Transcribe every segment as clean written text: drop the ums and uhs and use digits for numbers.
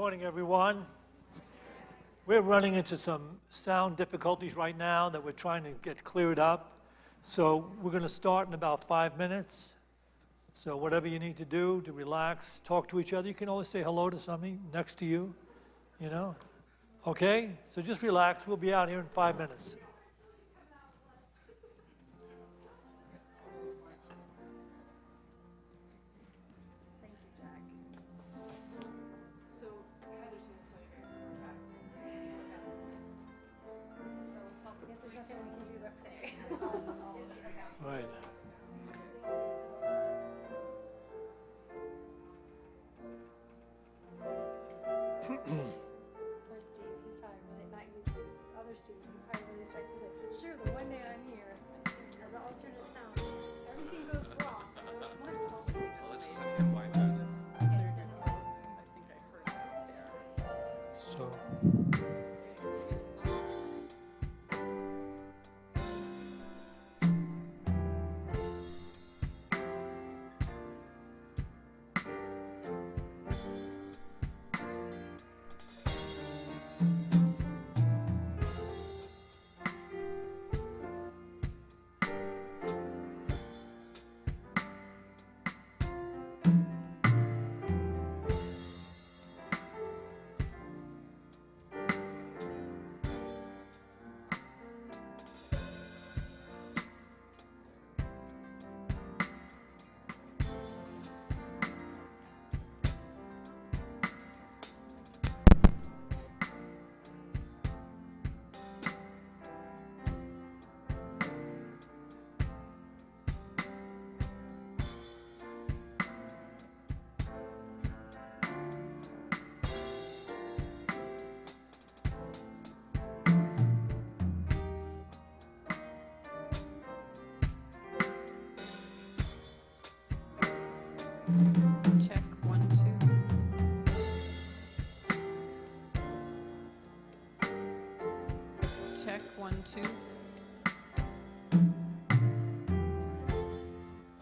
morning, everyone. We're running into some sound difficulties right now that we're trying to get cleared up. So we're going to start in about 5 minutes. So whatever you need to do to relax, talk to each other. You can always say hello to somebody next to you, you know. Okay? So just relax. We'll be out here in 5 minutes. Right. Poor Steve, he's probably really not used to other Steve. He's probably really straight. He's like, sure, the one day I'm here, the alternate sound, everything goes wrong. Wonderful. Well, let's just have him wind down. I think I heard that there. So. Check 1, 2.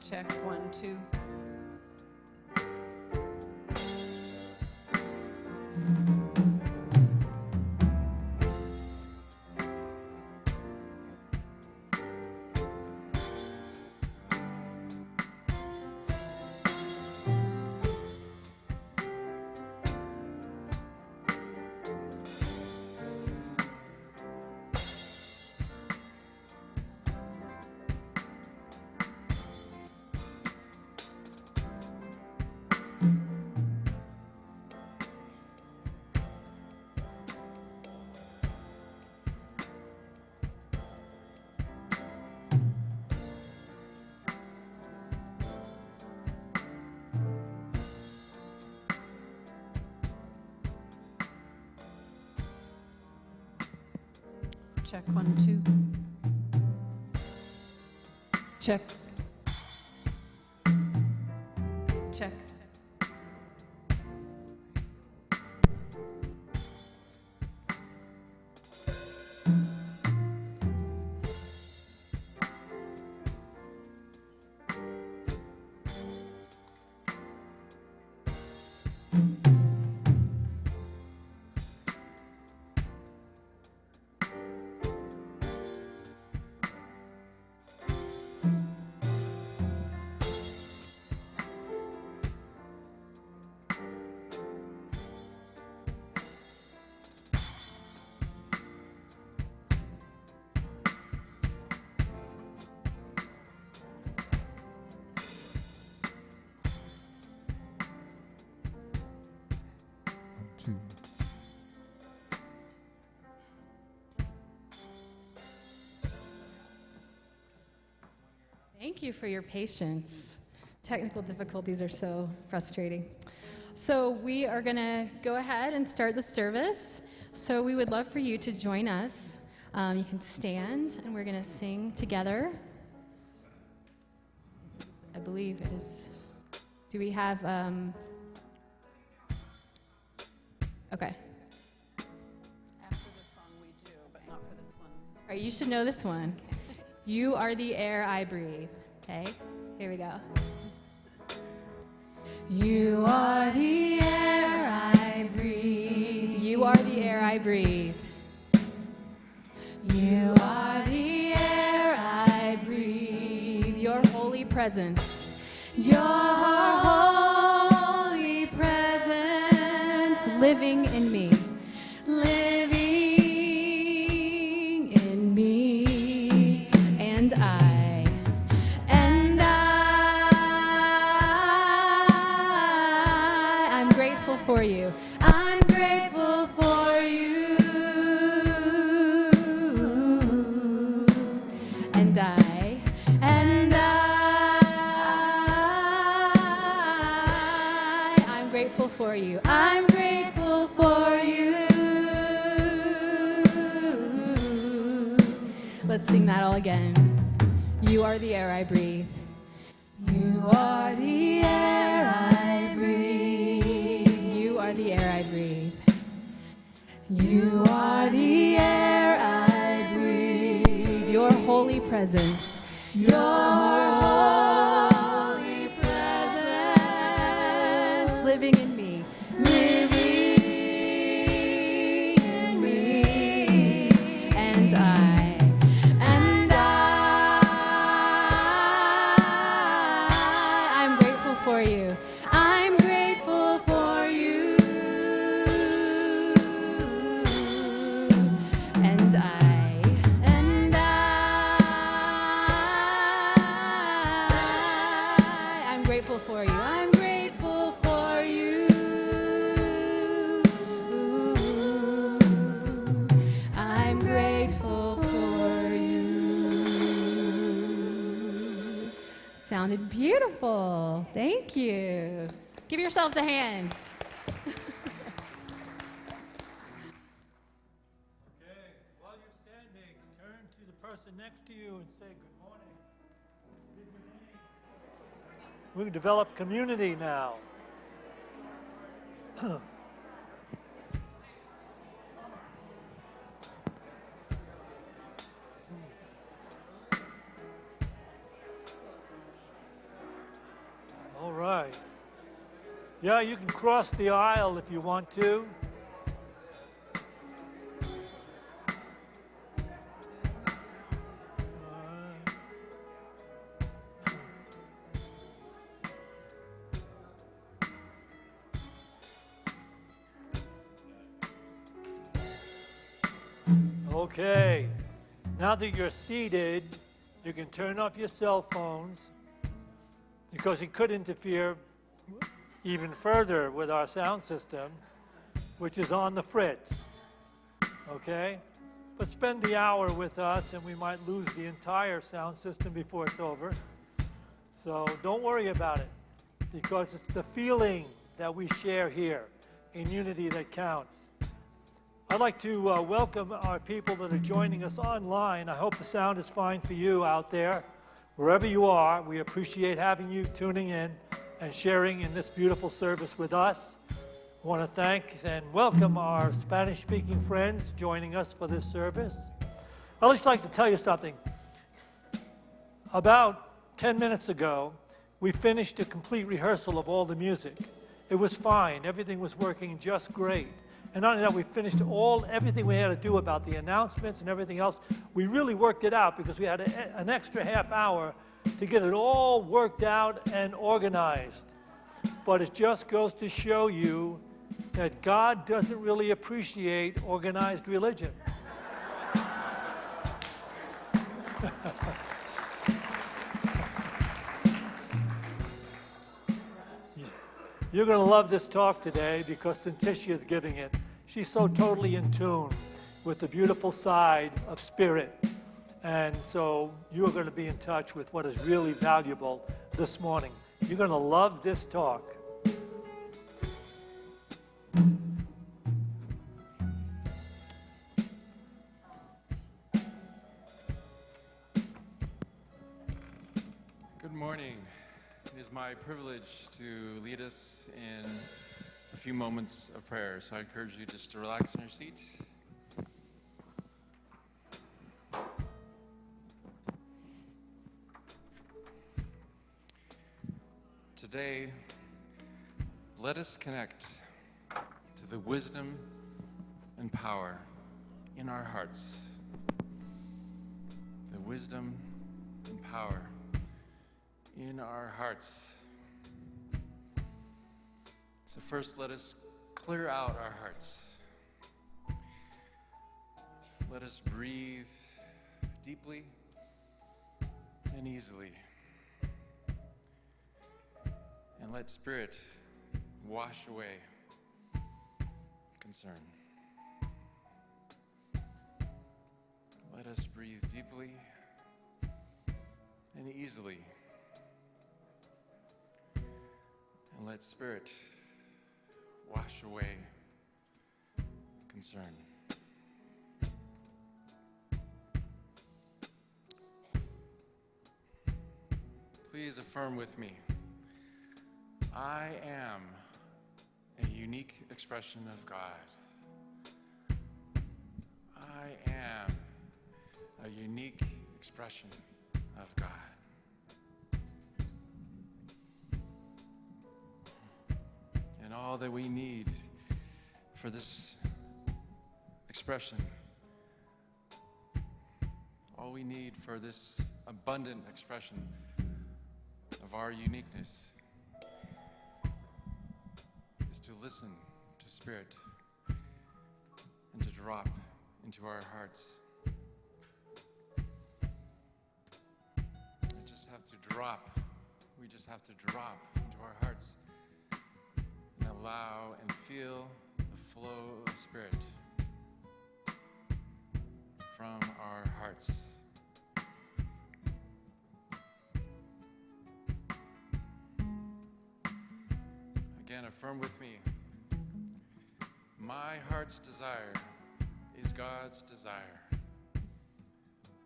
Check 1, 2. Check 1, 2. Check 1, 2. Check. Check. Thank you for your patience. Technical difficulties are so frustrating. So we are going to go ahead and start the service. So we would love for you to join us. You can stand, and we're going to sing together. I believe it is. Do we have? Okay. After this song we do, but not for this one. All right, you should know this one. You are the air I breathe. Okay, here we go. You are the air I breathe. You are the air I breathe. You are the air I breathe. Your holy presence. Your holy presence living in me. Living in me. And I'm grateful for you. I'm grateful for you. And I'm grateful for you. I'm grateful for you. Let's sing that all again. You are the air I breathe. You are the air I breathe. You are the air I breathe. You are the air I breathe. Your holy presence. Your holy presence living in me. Living in me. And I'm grateful for you. I'm grateful for you. And I'm grateful for you. I'm grateful for you. I'm grateful for you. Sounded beautiful. Thank you. Give yourselves a hand. Okay, while you're standing, turn to the person next to you and say good morning. Give your name. We've developed community now. All right. Yeah, you can cross the aisle if you want to. Okay. Now that you're seated, you can turn off your cell phones because it could interfere even further with our sound system, which is on the fritz. Okay? But spend the hour with us and we might lose the entire sound system before it's over. So don't worry about it because it's the feeling that we share here in Unity that counts. I'd like to welcome our people that are joining us online. I hope the sound is fine for you out there. Wherever you are, we appreciate having you tuning in and sharing in this beautiful service with us. I want to thank and welcome our Spanish-speaking friends joining us for this service. I'd just like to tell you something. About 10 minutes ago, we finished a complete rehearsal of all the music. It was fine. Everything was working just great. And not only that, we finished everything we had to do about the announcements and everything else. We really worked it out because we had an extra half hour to get it all worked out and organized. But it just goes to show you that God doesn't really appreciate organized religion. You're going to love this talk today because Cinticia is giving it. She's so totally in tune with the beautiful side of spirit. And so you are going to be in touch with what is really valuable this morning. You're going to love this talk. Good morning. It is my privilege to lead us in a few moments of prayer. So I encourage you just to relax in your seat. Today, let us connect to the wisdom and power in our hearts. The wisdom and power in our hearts. So first, let us clear out our hearts. Let us breathe deeply and easily. And let Spirit wash away concern. Let us breathe deeply and easily. And let Spirit wash away concern. Please affirm with me. I am a unique expression of God. I am a unique expression of God. And all that we need for this expression, all we need for this abundant expression of our uniqueness is to listen to Spirit and to drop into our hearts. We just have to drop into our hearts and allow and feel the flow of Spirit from our hearts. Again, affirm with me. My heart's desire is God's desire.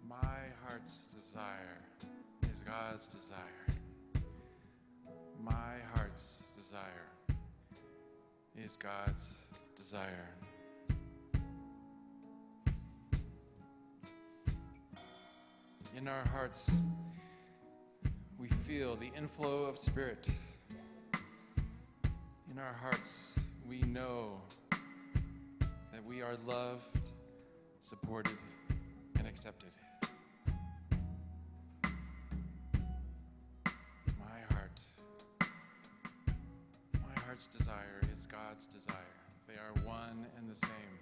My heart's desire is God's desire. My heart's desire is God's desire. In our hearts, we feel the inflow of Spirit. In our hearts, we know that we are loved, supported, and accepted. My heart's desire is God's desire. They are one and the same.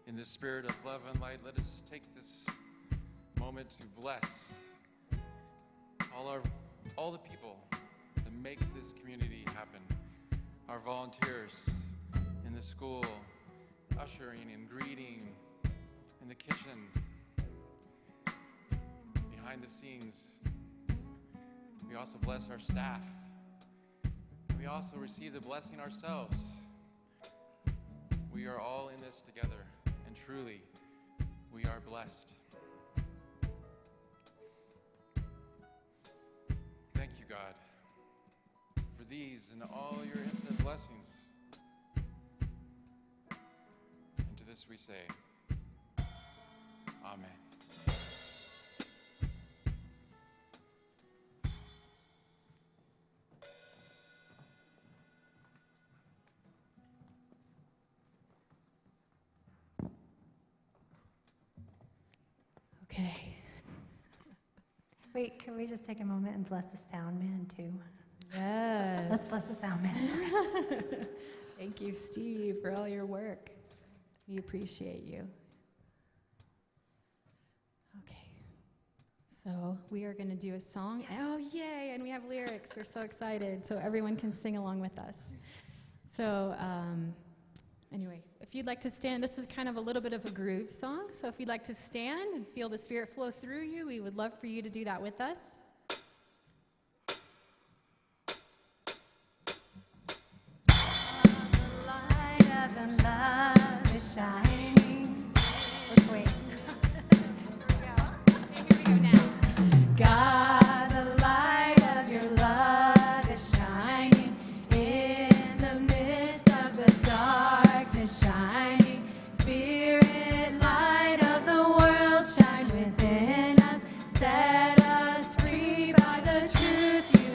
In the spirit of love and light, let us take this moment to bless all the people that make this community happen. Our volunteers in the school, ushering and greeting, in the kitchen, behind the scenes. We also bless our staff. We also receive the blessing ourselves. We are all in this together, and truly, we are blessed. Thank you, God, for these and all your infinite blessings. And to this we say, Amen. Okay. Wait, can we just take a moment and bless the sound man too? Yes. Let's bless the sound man. Thank you, Steve, for all your work. We appreciate you. Okay. So we are going to do a song. Yes. Oh, yay! And we have lyrics. We're so excited. So everyone can sing along with us. So anyway, if you'd like to stand, this is kind of a little bit of a groove song. So if you'd like to stand and feel the Spirit flow through you, we would love for you to do that with us. The love is shining. Let's wait. Okay, here we go now. God, the light of your love is shining in the midst of the darkness, shining. Spirit, light of the world, shine within us. Set us free by the truth you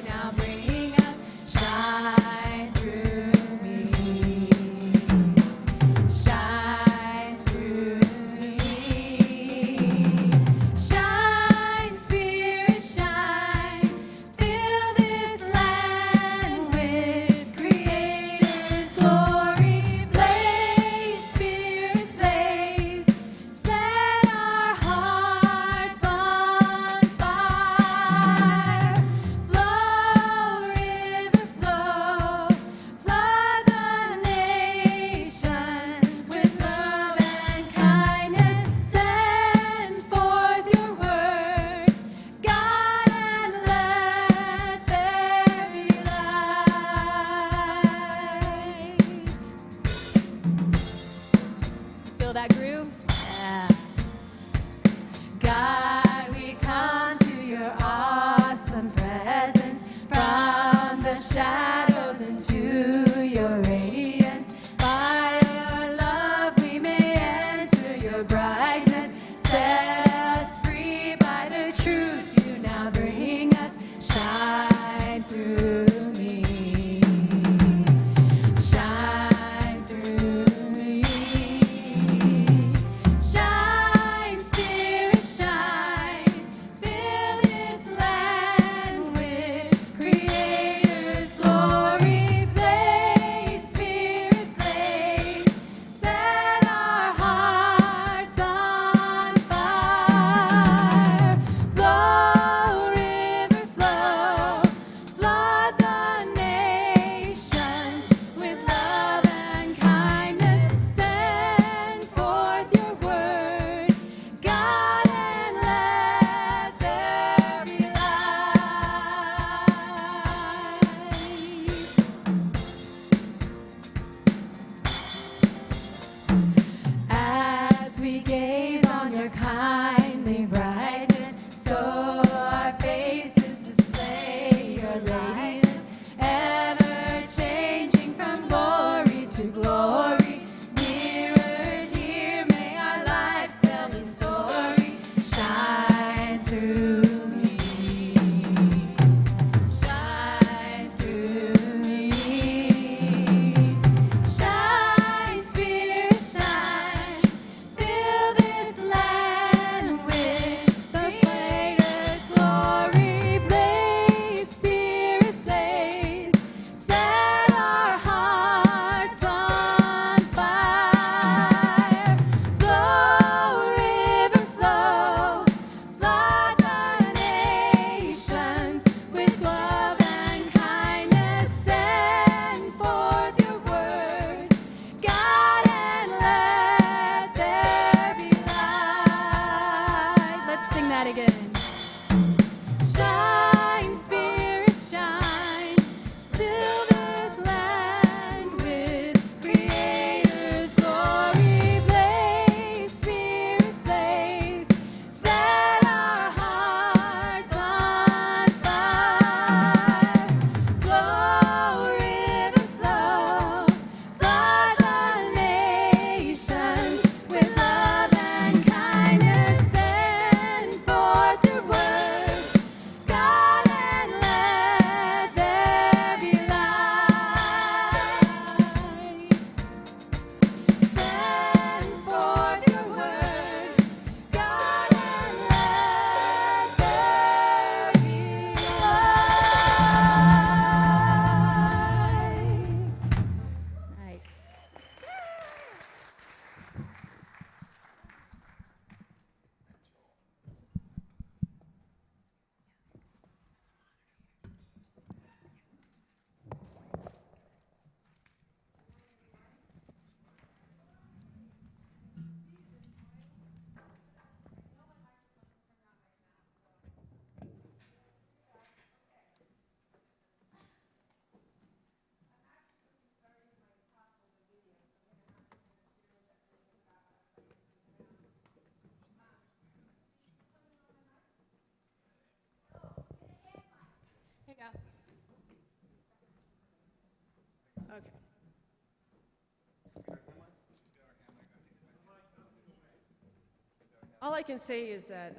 all I can say is that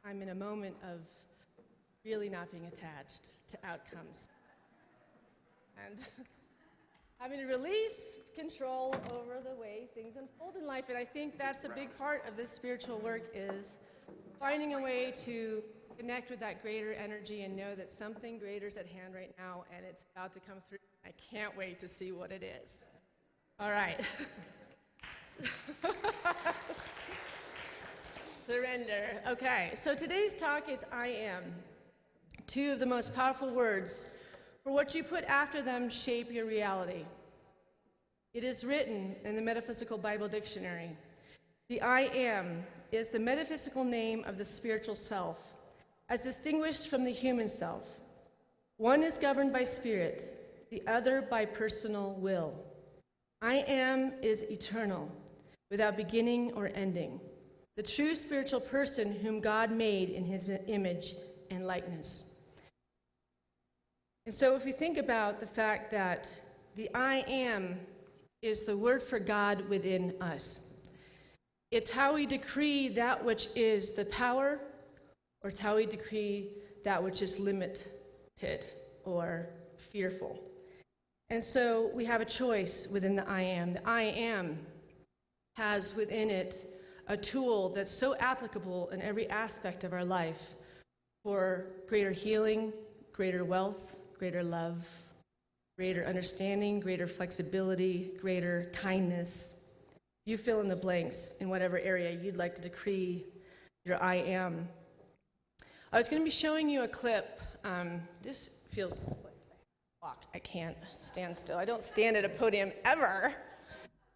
I'm in a moment of really not being attached to outcomes. And having to release control over the way things unfold in life. And I think that's a big part of this spiritual work, is finding a way to connect with that greater energy and know that something greater is at hand right now, and it's about to come through. I can't wait to see what it is. All right. Surrender. Okay, so today's talk is I am. Two of the most powerful words, for what you put after them shape your reality. It is written in the Metaphysical Bible Dictionary. The I am is the metaphysical name of the spiritual self, as distinguished from the human self. One is governed by spirit, the other by personal will. I am is eternal, without beginning or ending, the true spiritual person whom God made in his image and likeness. And so if we think about the fact that the I am is the word for God within us, it's how we decree that which is the power, or it's how we decree that which is limited or fearful. And so we have a choice within the I am. The I am has within it a tool that's so applicable in every aspect of our life for greater healing, greater wealth, greater love, greater understanding, greater flexibility, greater kindness. You fill in the blanks in whatever area you'd like to decree your I am. I was going to be showing you a clip. This feels like I walk. I can't stand still. I don't stand at a podium ever.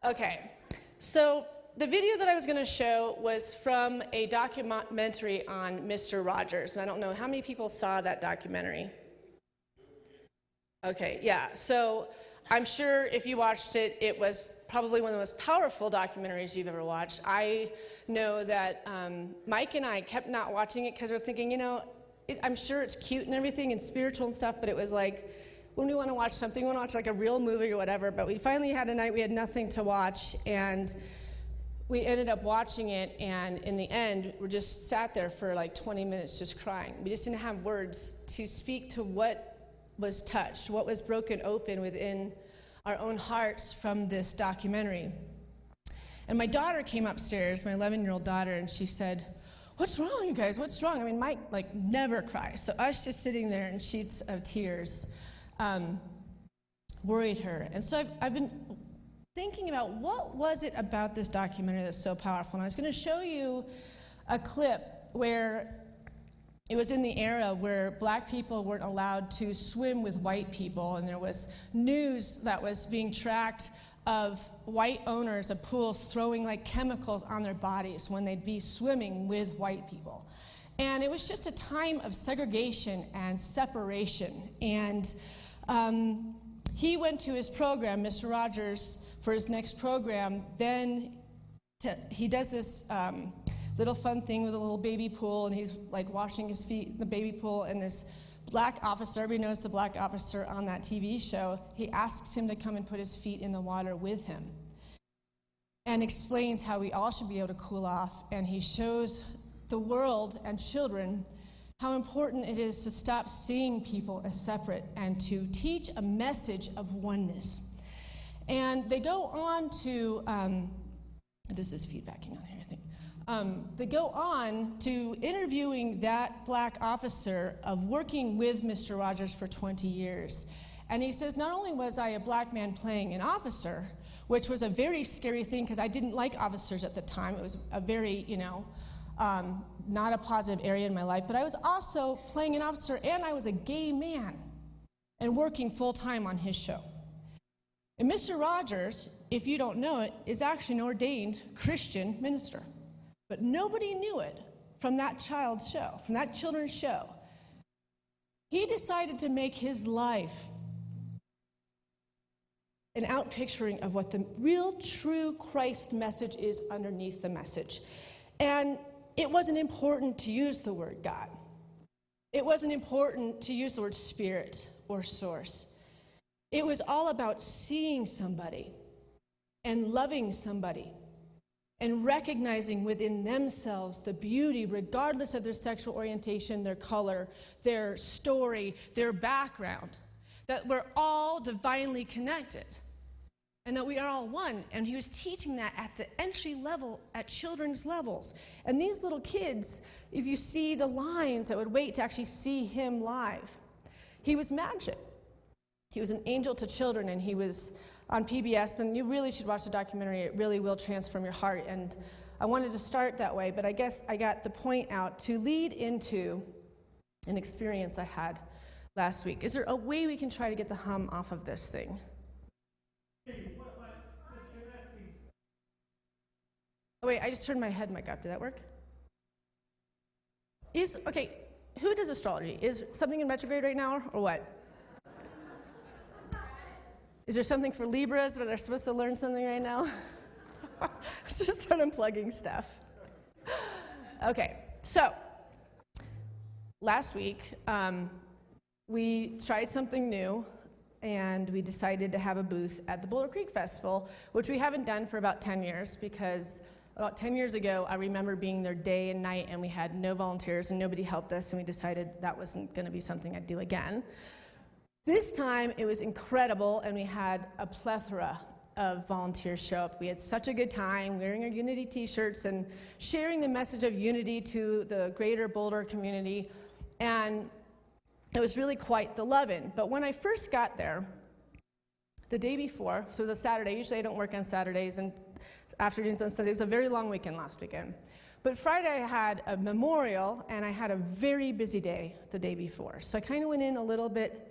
Okay, so the video that I was going to show was from a documentary on Mr. Rogers. And I don't know how many people saw that documentary. Okay, yeah, so I'm sure if you watched it, it was probably one of the most powerful documentaries you've ever watched. I know that Mike and I kept not watching it because we're thinking, you know, I'm sure it's cute and everything and spiritual and stuff, but it was like, when we want to watch something, we want to watch like a real movie or whatever, but we finally had a night we had nothing to watch, and we ended up watching it, and in the end, we just sat there for like 20 minutes just crying. We just didn't have words to speak to what was touched, what was broken open within our own hearts from this documentary. And my daughter came upstairs, my 11-year-old daughter, and she said, "What's wrong, you guys? What's wrong?" I mean, Mike like never cries, so us just sitting there in sheets of tears worried her. And so I've been thinking about what was it about this documentary that's so powerful. And I was going to show you a clip where it was in the era where black people weren't allowed to swim with white people, and there was news that was being tracked of white owners of pools throwing like chemicals on their bodies when they'd be swimming with white people. And it was just a time of segregation and separation. And he went to his program, Mr. Rogers, for his next program. Then he does this little fun thing with a little baby pool, and he's like washing his feet in the baby pool, and this black officer, everybody knows the black officer on that TV show, he asks him to come and put his feet in the water with him and explains how we all should be able to cool off, and he shows the world and children how important it is to stop seeing people as separate and to teach a message of oneness. And they go on to, this is feedbacking on here, I think. They go on to interviewing that black officer of working with Mr. Rogers for 20 years. And he says, not only was I a black man playing an officer, which was a very scary thing because I didn't like officers at the time. It was a very, not a positive area in my life, but I was also playing an officer, and I was a gay man and working full-time on his show. And Mr. Rogers, if you don't know it, is actually an ordained Christian minister. But nobody knew it from that child's show, from that children's show. He decided to make his life an outpicturing of what the real, true Christ message is underneath the message. And it wasn't important to use the word God. It wasn't important to use the word spirit or source. It was all about seeing somebody and loving somebody and recognizing within themselves the beauty, regardless of their sexual orientation, their color, their story, their background, that we're all divinely connected and that we are all one. And he was teaching that at the entry level, at children's levels. And these little kids, if you see the lines that would wait to actually see him live, he was magic. He was an angel to children, and he was on PBS, and you really should watch the documentary. It really will transform your heart. And I wanted to start that way, but I guess I got the point out to lead into an experience I had last week. Is there a way we can try to get the hum off of this thing? Oh wait, I just turned my head mic up. Did that work? Okay, who does astrology? Is something in retrograde right now, or what? Is there something for Libras that are supposed to learn something right now? Let's just start unplugging stuff. Okay, so last week we tried something new, and we decided to have a booth at the Boulder Creek Festival, which we haven't done for about 10 years, because about 10 years ago, I remember being there day and night, and we had no volunteers, and nobody helped us, and we decided that wasn't going to be something I'd do again. This time, it was incredible, and we had a plethora of volunteers show up. We had such a good time wearing our Unity t-shirts and sharing the message of unity to the greater Boulder community, and it was really quite the love-in. But when I first got there, the day before, so it was a Saturday. Usually I don't work on Saturdays and afternoons on Sundays. It was a very long weekend last weekend. But Friday I had a memorial, and I had a very busy day the day before. So I kind of went in a little bit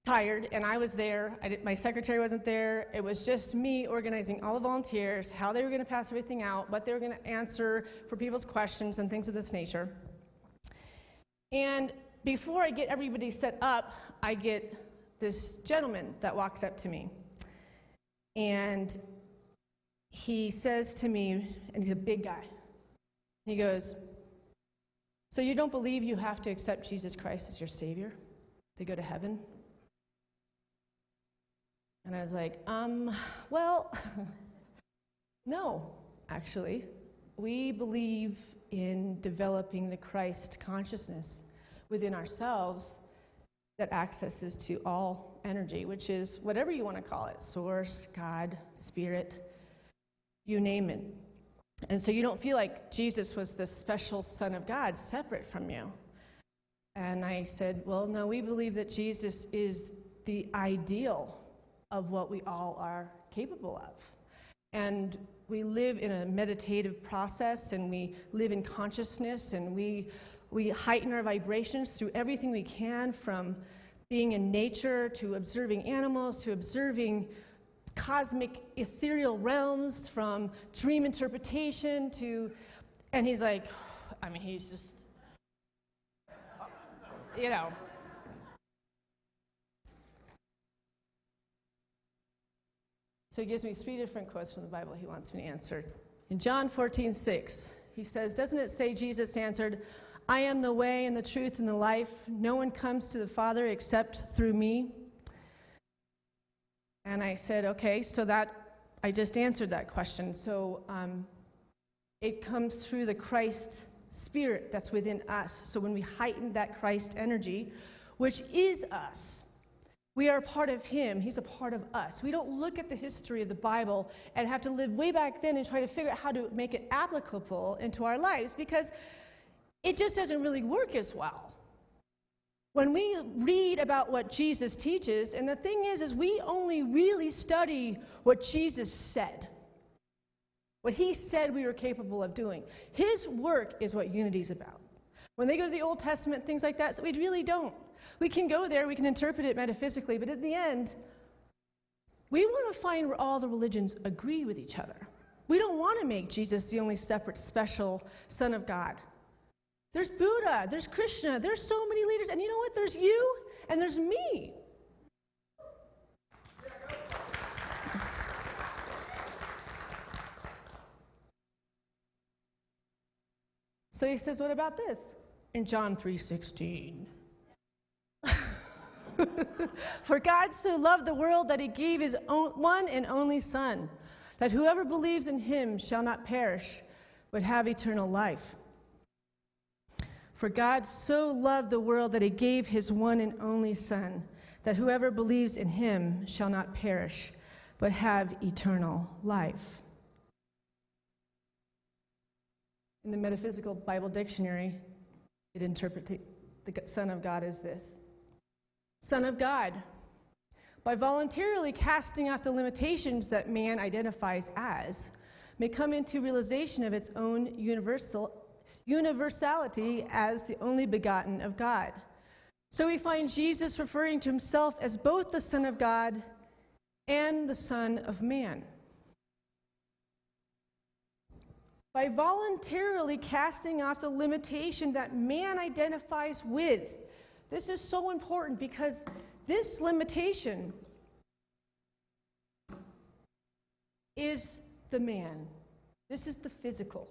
tired, and I was there. My secretary wasn't there. It was just me organizing all the volunteers, how they were going to pass everything out, what they were going to answer for people's questions and things of this nature. And before I get everybody set up, I get this gentleman that walks up to me. And he says to me, and he's a big guy, he goes, "So you don't believe you have to accept Jesus Christ as your Savior to go to heaven?" And I was like, well, no, actually. We believe in developing the Christ consciousness within ourselves that accesses to all energy, which is whatever you want to call it, source, God, spirit, you name it. And so you don't feel like Jesus was the special Son of God separate from you. And I said, well, no, we believe that Jesus is the ideal of what we all are capable of. And we live in a meditative process, and we live in consciousness, and we heighten our vibrations through everything we can, from being in nature to observing animals to observing cosmic ethereal realms, from dream interpretation to, and he's like, I mean, he's just, you know. So he gives me 3 different quotes from the Bible he wants me to answer. In John 14:6, he says, doesn't it say Jesus answered, "I am the way and the truth and the life. No one comes to the Father except through me"? And I said, okay, so that, I just answered that question. So it comes through the Christ Spirit that's within us. So when we heighten that Christ energy, which is us, we are a part of him. He's a part of us. We don't look at the history of the Bible and have to live way back then and try to figure out how to make it applicable into our lives, because it just doesn't really work as well. When we read about what Jesus teaches, and the thing is we only really study what Jesus said, what he said we were capable of doing. His work is what unity is about. When they go to the Old Testament, things like that, so we really don't. We can go there, we can interpret it metaphysically, but in the end, we want to find where all the religions agree with each other. We don't want to make Jesus the only separate, special Son of God. There's Buddha, there's Krishna, there's so many leaders, and you know what? There's you, and there's me. So he says, what about this? In John 3:16. For God so loved the world that he gave his one and only Son, that whoever believes in him shall not perish, but have eternal life. For God so loved the world that he gave his one and only Son, that whoever believes in him shall not perish, but have eternal life. In the Metaphysical Bible Dictionary, it interprets the Son of God as this: Son of God, by voluntarily casting off the limitations that man identifies as, may come into realization of its own universality as the only begotten of God. So we find Jesus referring to himself as both the Son of God and the Son of Man. By voluntarily casting off the limitation that man identifies with. This is so important because this limitation is the man. This is the physical.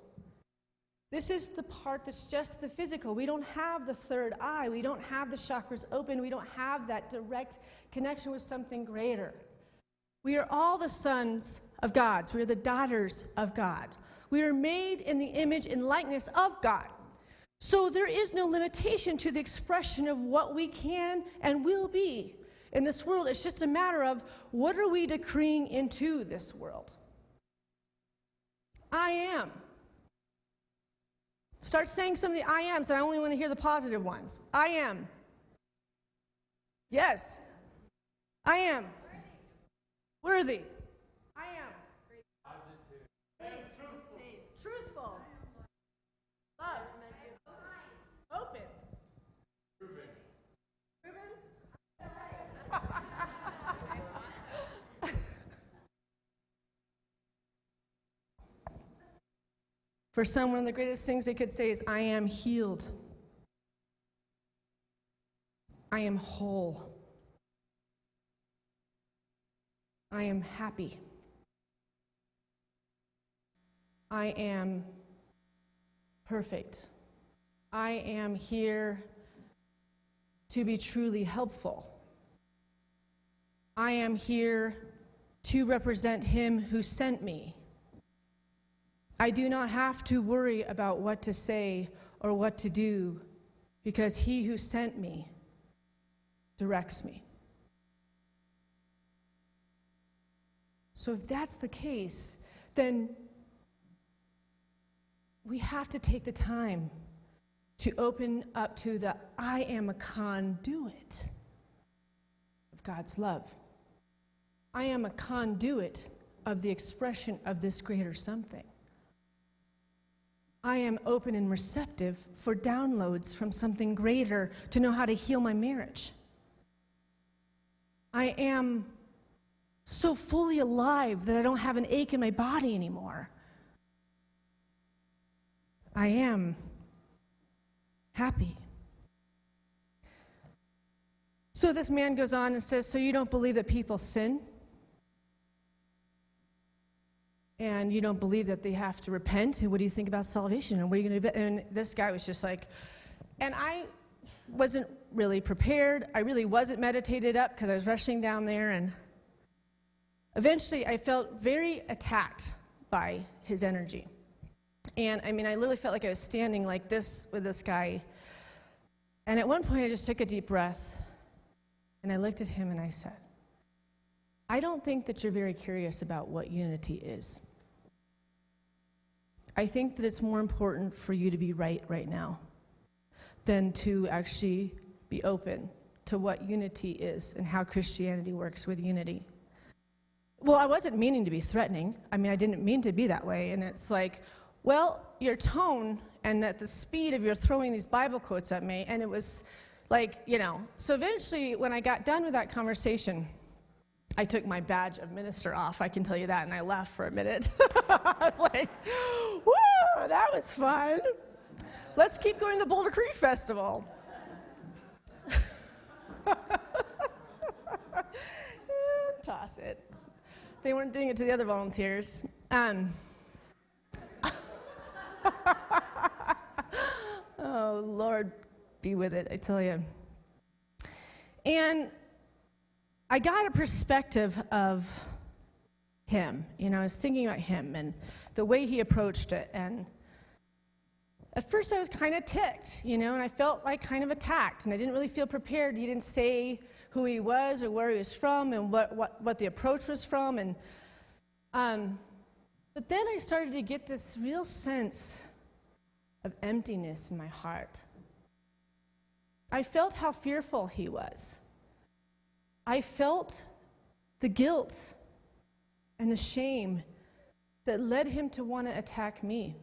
This is the part that's just the physical. We don't have the third eye. We don't have the chakras open. We don't have that direct connection with something greater. We are all the sons of God. We are the daughters of God. We are made in the image and likeness of God. So there is no limitation to the expression of what we can and will be in this world. It's just a matter of what are we decreeing into this world. I am. Start saying some of the I ams, and I only want to hear the positive ones. I am. Yes. I am. Worthy. I am. Truthful. Love. Open. Proven. For some, one of the greatest things they could say is, I am healed. I am whole. I am happy. I am perfect. I am here to be truly helpful. I am here to represent him who sent me. I do not have to worry about what to say or what to do because he who sent me directs me. So if that's the case, then we have to take the time to open up to the I am a conduit of God's love. I am a conduit of the expression of this greater something. I am open and receptive for downloads from something greater to know how to heal my marriage. I am so fully alive that I don't have an ache in my body anymore. I am happy. So this man goes on and says, so you don't believe that people sin? And you don't believe that they have to repent? And what do you think about salvation? And what are you going to do? And this guy was just like, and I wasn't really prepared. I really wasn't meditated up because I was rushing down there. And eventually I felt very attacked by his energy. And I mean, I literally felt like I was standing like this with this guy. And at one point I just took a deep breath. And I looked at him and I said, I don't think that you're very curious about what unity is. I think that it's more important for you to be right now than to actually be open to what unity is and how Christianity works with unity. Well, I wasn't meaning to be threatening. I mean, I didn't mean to be that way. And it's like, well, your tone and at the speed of your throwing these Bible quotes at me, and it was like, you know. So eventually, when I got done with that conversation, I took my badge of minister off, I can tell you that, and I laughed for a minute. I was like, woo, that was fun. Let's keep going to the Boulder Creek Festival. Toss it. They weren't doing it to the other volunteers. Oh, Lord, be with it, I tell you. And I got a perspective of him. I was thinking about him and the way he approached it. And at first I was kind of ticked, and I felt like kind of attacked, and I didn't really feel prepared. He didn't say who he was or where he was from and what the approach was from. And but then I started to get this real sense of emptiness in my heart. I felt how fearful he was. I felt the guilt and the shame that led him to want to attack me.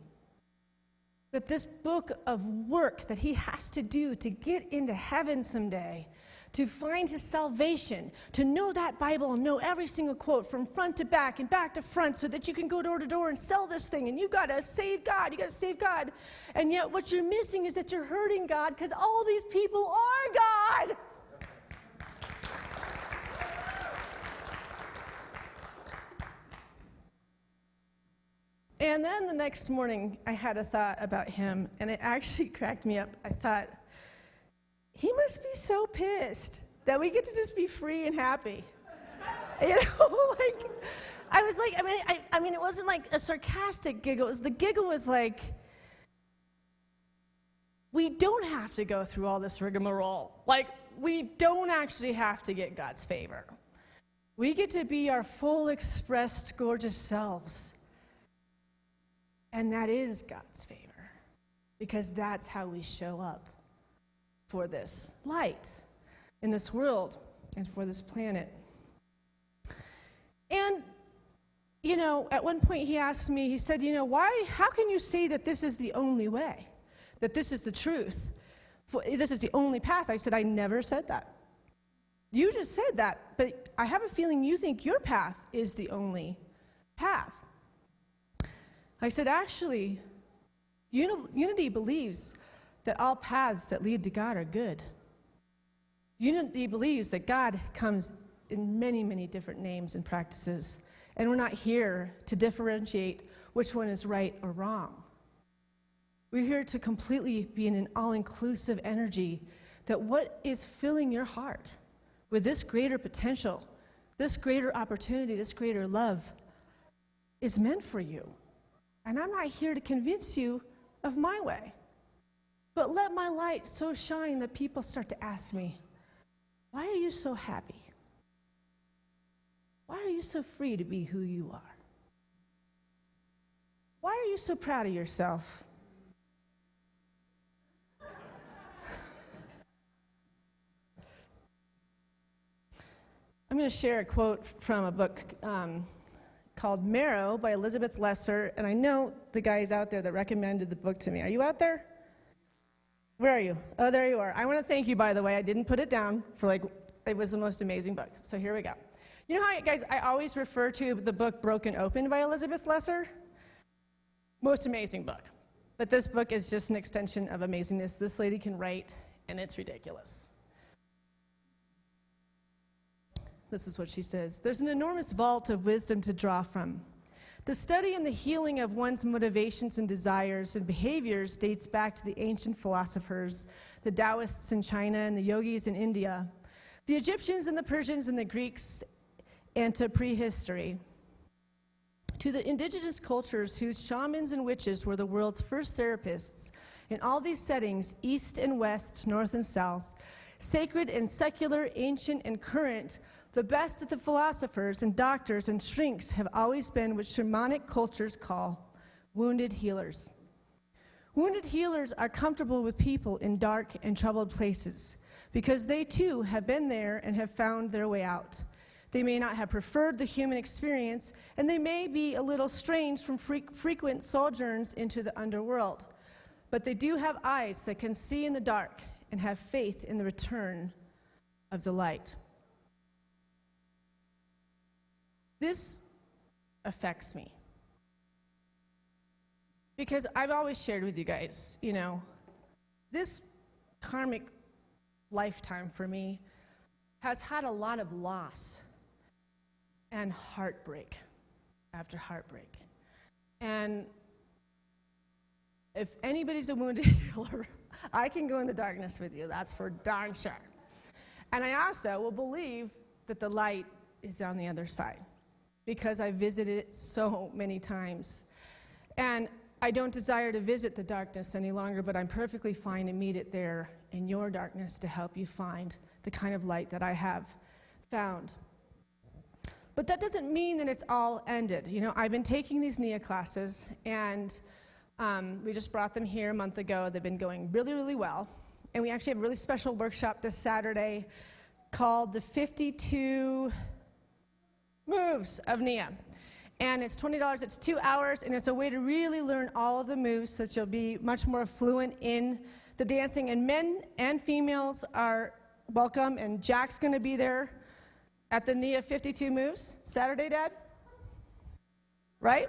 That this book of work that he has to do to get into heaven someday, to find his salvation, to know that Bible and know every single quote from front to back and back to front so that you can go door to door and sell this thing and you got to save God, And yet what you're missing is that you're hurting God because all these people are God. And then the next morning, I had a thought about him, and it actually cracked me up. I thought, he must be so pissed that we get to just be free and happy. I was like, I mean, it wasn't like a sarcastic giggle. The giggle was like, we don't have to go through all this rigmarole. Like, we don't actually have to get God's favor. We get to be our full, expressed, gorgeous selves. And that is God's favor, because that's how we show up for this light in this world and for this planet. And, at one point he asked me, he said, how can you say that this is the only way, that this is the truth, this is the only path? I said, I never said that. You just said that, but I have a feeling you think your path is the only path. I said, actually, Unity believes that all paths that lead to God are good. Unity believes that God comes in many, many different names and practices, and we're not here to differentiate which one is right or wrong. We're here to completely be in an all-inclusive energy that what is filling your heart with this greater potential, this greater opportunity, this greater love is meant for you. And I'm not here to convince you of my way. But let my light so shine that people start to ask me, why are you so happy? Why are you so free to be who you are? Why are you so proud of yourself? I'm going to share a quote from a book called Marrow by Elizabeth Lesser, and I know the guys out there that recommended the book to me. Are you out there? Where are you? Oh, there you are. I want to thank you, by the way. I didn't put it down it was the most amazing book. So here we go. You know how, guys, I always refer to the book Broken Open by Elizabeth Lesser? Most amazing book. But this book is just an extension of amazingness. This lady can write, and it's ridiculous. This is what she says. There's an enormous vault of wisdom to draw from. The study and the healing of one's motivations and desires and behaviors dates back to the ancient philosophers, the Taoists in China and the yogis in India, the Egyptians and the Persians and the Greeks, and to prehistory. To the indigenous cultures whose shamans and witches were the world's first therapists, in all these settings, east and west, north and south, sacred and secular, ancient and current, the best of the philosophers and doctors and shrinks have always been what shamanic cultures call wounded healers. Wounded healers are comfortable with people in dark and troubled places because they too have been there and have found their way out. They may not have preferred the human experience, and they may be a little strange from frequent sojourns into the underworld, but they do have eyes that can see in the dark and have faith in the return of the light. This affects me because I've always shared with you guys, this karmic lifetime for me has had a lot of loss and heartbreak after heartbreak. And if anybody's a wounded healer, I can go in the darkness with you. That's for darn sure. And I also will believe that the light is on the other side. because I visited it so many times. And I don't desire to visit the darkness any longer, but I'm perfectly fine to meet it there in your darkness to help you find the kind of light that I have found. But that doesn't mean that it's all ended. You know, I've been taking these NIA classes, and we just brought them here a month ago. They've been going really, really well. And we actually have a really special workshop this Saturday called the 52 Moves of NIA. And it's $20, it's 2 hours, and it's a way to really learn all of the moves so that you'll be much more fluent in the dancing. And men and females are welcome, and Jack's gonna be there at the NIA 52 Moves Saturday, Dad? Right?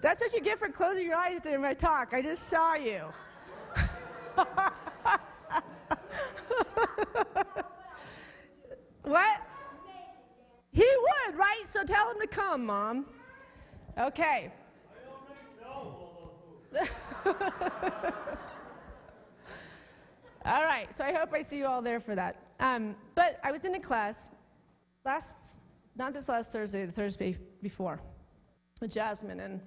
That's what you get for closing your eyes during my talk. I just saw you. What? He would, right? So tell him to come, Mom. Okay. All right, so I hope I see you all there for that. But I was in a class not this last Thursday, the Thursday before, with Jasmine, and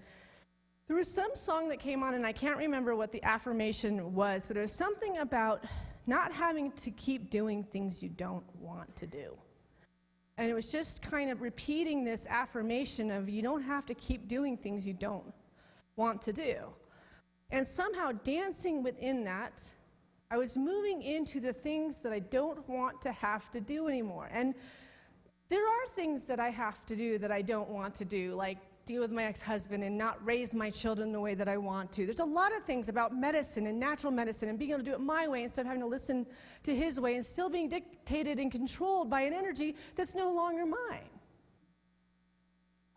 there was some song that came on, and I can't remember what the affirmation was, but it was something about not having to keep doing things you don't want to do. And it was just kind of repeating this affirmation of you don't have to keep doing things you don't want to do. And somehow dancing within that, I was moving into the things that I don't want to have to do anymore. And there are things that I have to do that I don't want to do, like deal with my ex-husband and not raise my children the way that I want to. There's a lot of things about medicine and natural medicine and being able to do it my way instead of having to listen to his way and still being dictated and controlled by an energy that's no longer mine.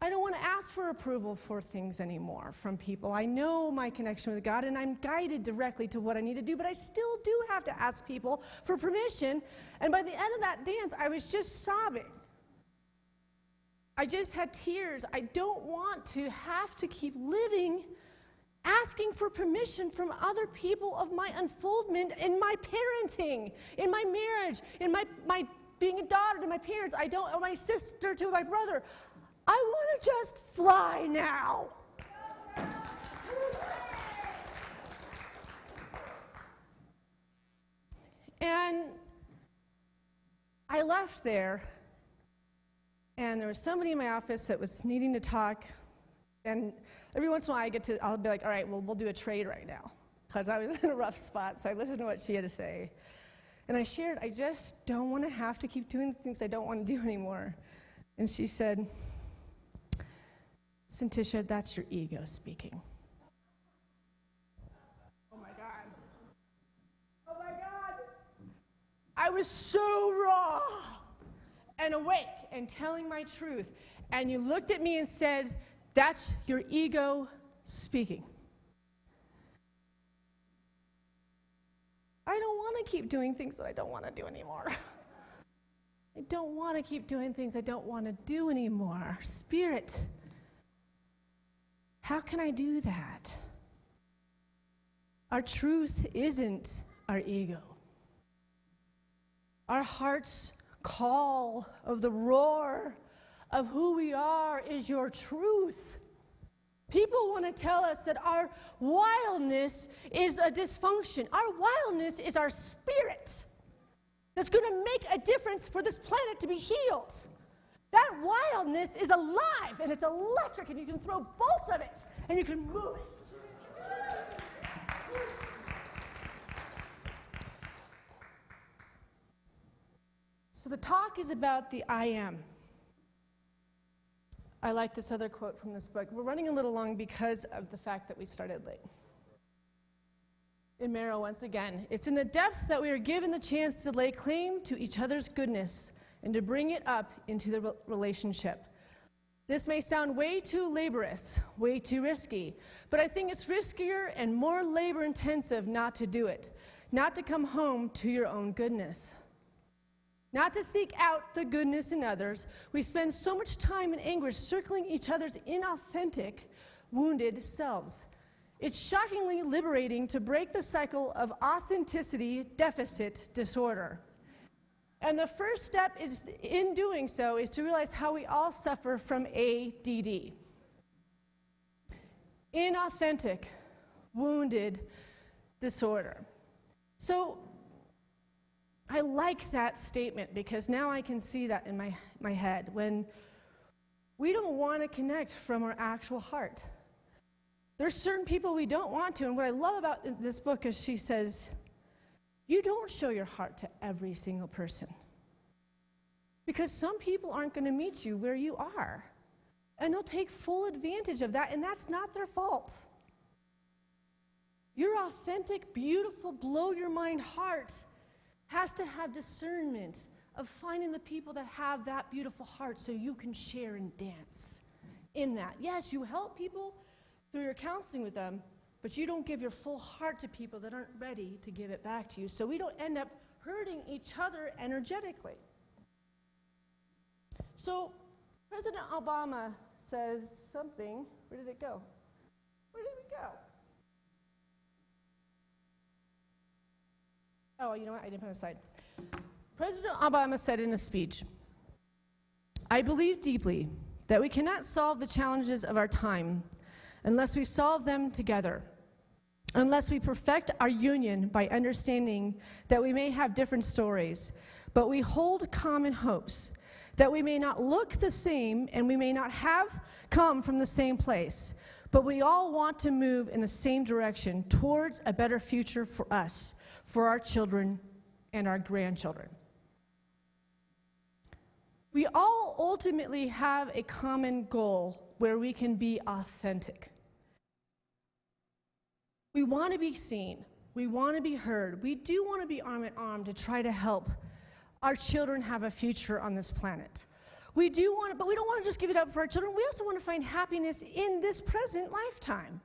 I don't want to ask for approval for things anymore from people. I know my connection with God, and I'm guided directly to what I need to do, but I still do have to ask people for permission. And by the end of that dance, I was just sobbing. I just had tears. I don't want to have to keep living asking for permission from other people of my unfoldment in my parenting, in my marriage, in my being a daughter to my parents, or my sister to my brother. I want to just fly now. And I left there, and there was somebody in my office that was needing to talk, and every once in a while I'll be like, all right, well, we'll do a trade right now, because I was in a rough spot, so I listened to what she had to say. And I shared, I just don't want to have to keep doing the things I don't want to do anymore. And she said, Cintisha, that's your ego speaking. Oh my God. Oh my God. I was so raw and awake and telling my truth. And you looked at me and said, that's your ego speaking. I don't want to keep doing things that I don't want to do anymore. I don't want to keep doing things I don't want to do anymore. Spirit, how can I do that? Our truth isn't our ego. Our heart's call of the roar of who we are is your truth. People want to tell us that our wildness is a dysfunction. Our wildness is our spirit that's going to make a difference for this planet to be healed. That wildness is alive, and it's electric, and you can throw bolts of it, and you can move it. So the talk is about the I am. I like this other quote from this book. We're running a little long because of the fact that we started late. In Merrill, once again, it's in the depth that we are given the chance to lay claim to each other's goodness and to bring it up into the relationship. This may sound way too laborious, way too risky, but I think it's riskier and more labor-intensive not to do it, not to come home to your own goodness. Not to seek out the goodness in others. We spend so much time in anguish circling each other's inauthentic, wounded selves. It's shockingly liberating to break the cycle of authenticity deficit disorder. And the first step is, in doing so, is to realize how we all suffer from ADD. Inauthentic, wounded disorder. So I like that statement because now I can see that in my head. When we don't want to connect from our actual heart. There's certain people we don't want to, and what I love about this book is she says, you don't show your heart to every single person. Because some people aren't going to meet you where you are. And they'll take full advantage of that, and that's not their fault. Your authentic, beautiful, blow your mind heart has to have discernment of finding the people that have that beautiful heart so you can share and dance in that. Yes, you help people through your counseling with them, but you don't give your full heart to people that aren't ready to give it back to you. So we don't end up hurting each other energetically. So President Obama says something. Where did it go? Where did it go? Oh, you know what? I didn't put it aside. President Obama said in a speech, I believe deeply that we cannot solve the challenges of our time unless we solve them together, unless we perfect our union by understanding that we may have different stories, but we hold common hopes, that we may not look the same and we may not have come from the same place, but we all want to move in the same direction towards a better future for us, for our children and our grandchildren. We all ultimately have a common goal where we can be authentic. We want to be seen. We want to be heard. We do want to be arm in arm to try to help our children have a future on this planet. We do want to, but we don't want to just give it up for our children. We also want to find happiness in this present lifetime.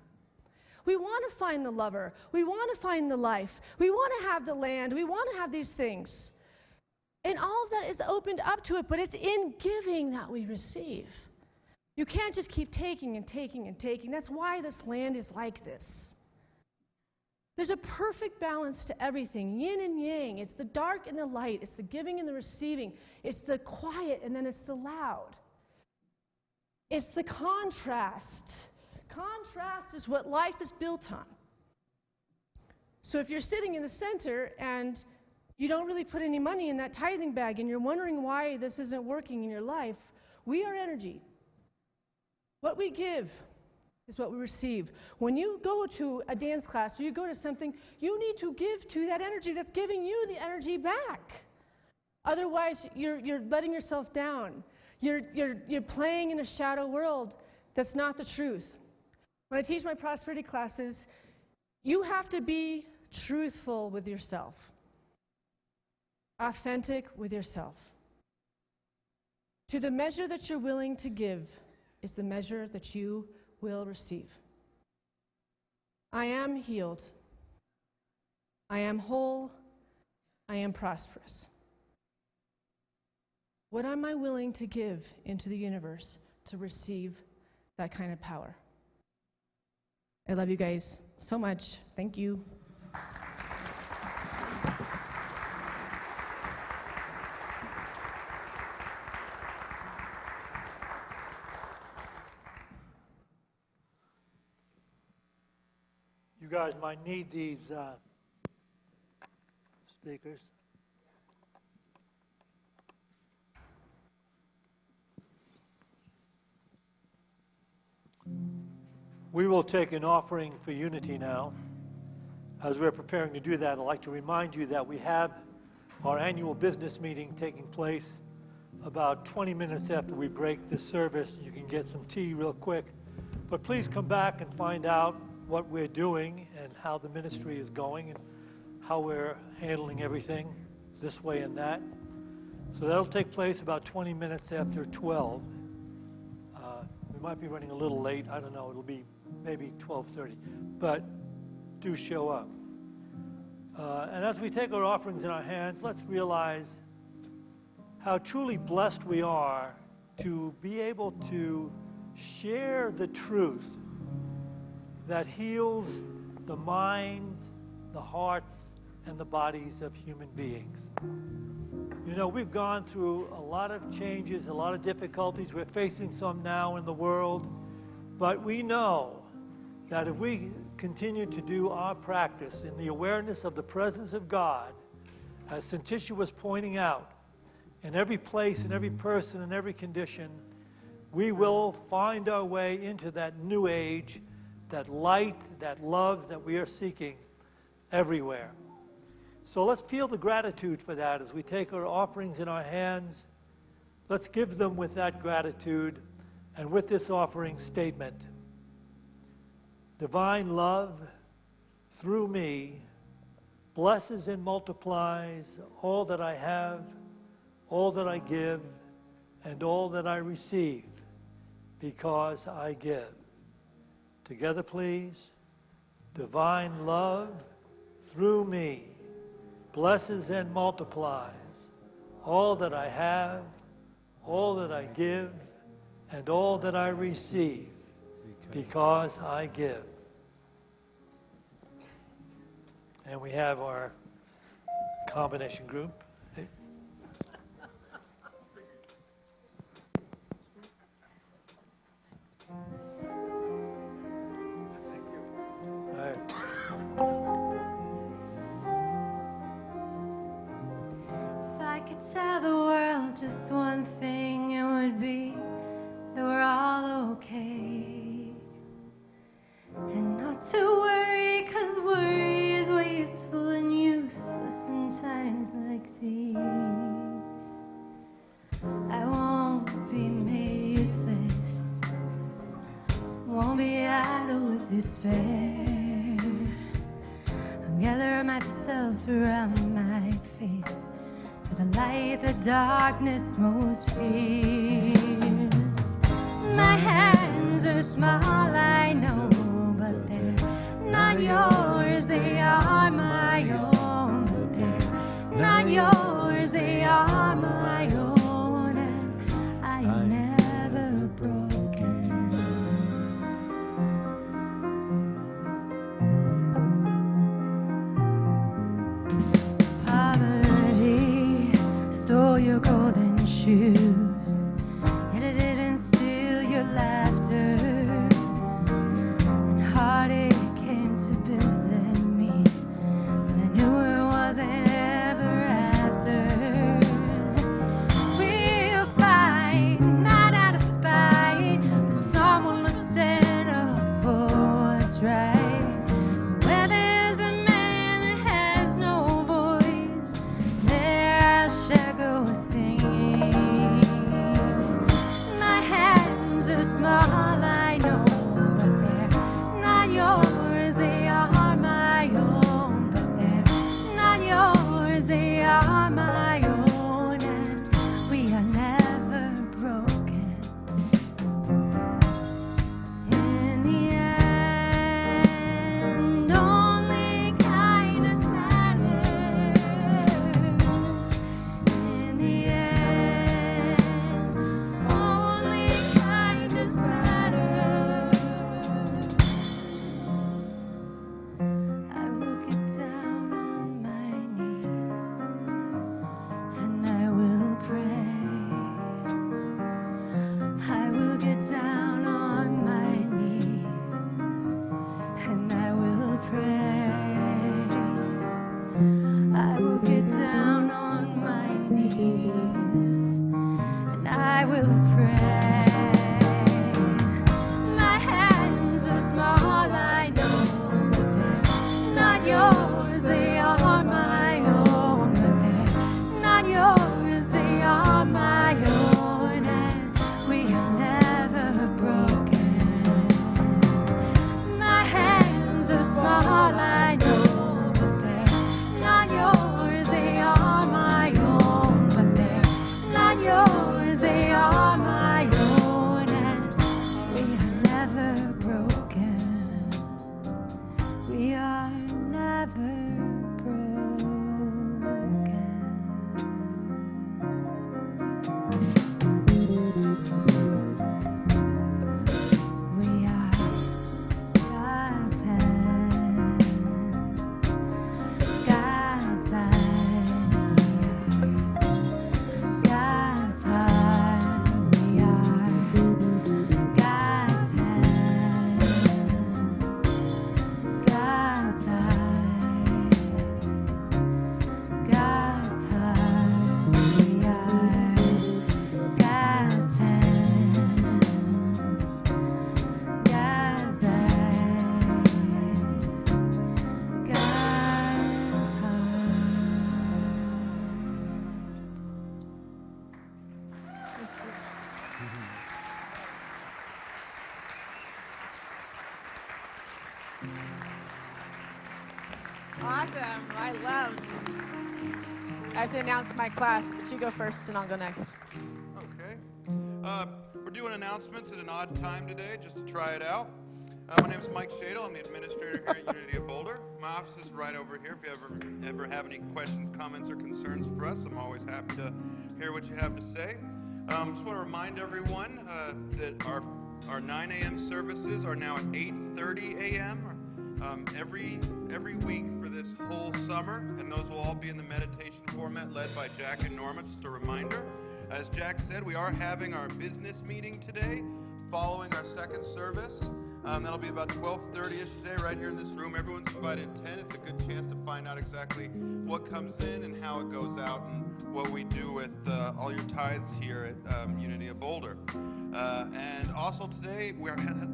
We want to find the lover. We want to find the life. We want to have the land. We want to have these things. And all of that is opened up to it, but it's in giving that we receive. You can't just keep taking and taking and taking. That's why this land is like this. There's a perfect balance to everything, yin and yang. It's the dark and the light. It's the giving and the receiving. It's the quiet and then it's the loud. It's the contrast. Contrast is what life is built on. So if you're sitting in the center and you don't really put any money in that tithing bag and you're wondering why this isn't working in your life, we are energy. What we give is what we receive. When you go to a dance class or you go to something, you need to give to that energy that's giving you the energy back. Otherwise, you're letting yourself down. You're playing in a shadow world that's not the truth. When I teach my prosperity classes, you have to be truthful with yourself. Authentic with yourself. To the measure that you're willing to give is the measure that you will receive. I am healed. I am whole. I am prosperous. What am I willing to give into the universe to receive that kind of power? I love you guys so much. Thank you. You guys might need these speakers. We will take an offering for Unity now. As we're preparing to do that, I'd like to remind you that we have our annual business meeting taking place about 20 minutes after we break the service. You can get some tea real quick. But please come back and find out what we're doing and how the ministry is going and how we're handling everything this way and that. So that'll take place about 20 minutes after 12. We might be running a little late. I don't know. It'll be maybe 12:30. But do show up. And as we take our offerings in our hands, let's realize how truly blessed we are to be able to share the truth that heals the minds, the hearts, and the bodies of human beings. You You know, we've gone through a lot of changes, a lot of difficulties. We're facing some now in the world. But we know that if we continue to do our practice in the awareness of the presence of God, as Santisha was pointing out, in every place, in every person, in every condition, we will find our way into that new age, that light, that love that we are seeking everywhere. So let's feel the gratitude for that as we take our offerings in our hands. Let's give them with that gratitude and with this offering statement. Divine love, through me, blesses and multiplies all that I have, all that I give, and all that I receive, because I give. Together, please. Divine love, through me, blesses and multiplies all that I have, all that I give, and all that I receive, because I give. And we have our combination group. All right. If I could tell the world just one thing, it would be that we're all okay. And not to worry, 'cause worry is wasteful and useless in times like these. I won't be made useless, won't be idle with despair. I'll gather myself around my faith, for the light the darkness most fears. My hands are small, I know, but they're not yours, they are my own. But they're not yours, they are my own, and I am never broken. Poverty stole your golden shoes, yet it didn't steal your laughter. And heartache came to visit me, but I knew it wasn't ever after. We'll fight, not out of spite, but someone must stand up for what's right. So where there's a man that has no voice, there I shall go singing. My hands are small, I know, but they're not yours, they are my own. But they're not yours, they are my own, and we are never broken. In the end, only kindness matters. In the end, only kindness matters. I will get down on my knees and I will pray. I will get down on my knees and I will pray. I will get down on my knees and I will pray. My hands are small, I know, but they're not yours, they are my own. But they're not yours, they are my own, and we are never broken. My hands are small, I know, but they're not yours, they are my own. But they're not yours, they are Awesome. I have to announce my class, but you go first and I'll go next. Okay. We're doing announcements at an odd time today, just to try it out. My name is Mike Shadle. I'm the administrator here at Unity of Boulder. My office is right over here. If you ever have any questions, comments, or concerns for us, I'm always happy to hear what you have to say. Just want to remind everyone that our 9 a.m. services are now at 8:30 a.m. Every week for this whole summer, and those will all be in the meditation format led by Jack and Norma. Just a reminder, as Jack said, we are having our business meeting today following our second service. That'll be about 12:30ish today right here in this room. Everyone's invited at 10. It's a good chance to find out exactly what comes in and how it goes out and what we do with all your tithes here at Unity of Boulder. And also today,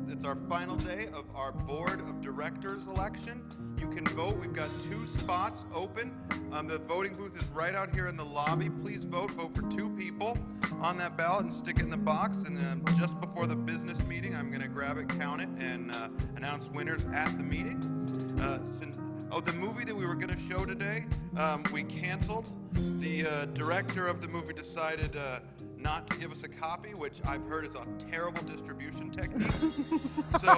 it's our final day of our Board of Directors election. You can vote. We've got 2 spots open. The voting booth is right out here in the lobby. Please vote. Vote for 2 people on that ballot and stick it in the box. And just before the business meeting, I'm going to grab it, count it, and announce winners at the meeting. The movie that we were going to show today, we canceled. The director of the movie decided not to give us a copy, which I've heard is a terrible distribution technique. So,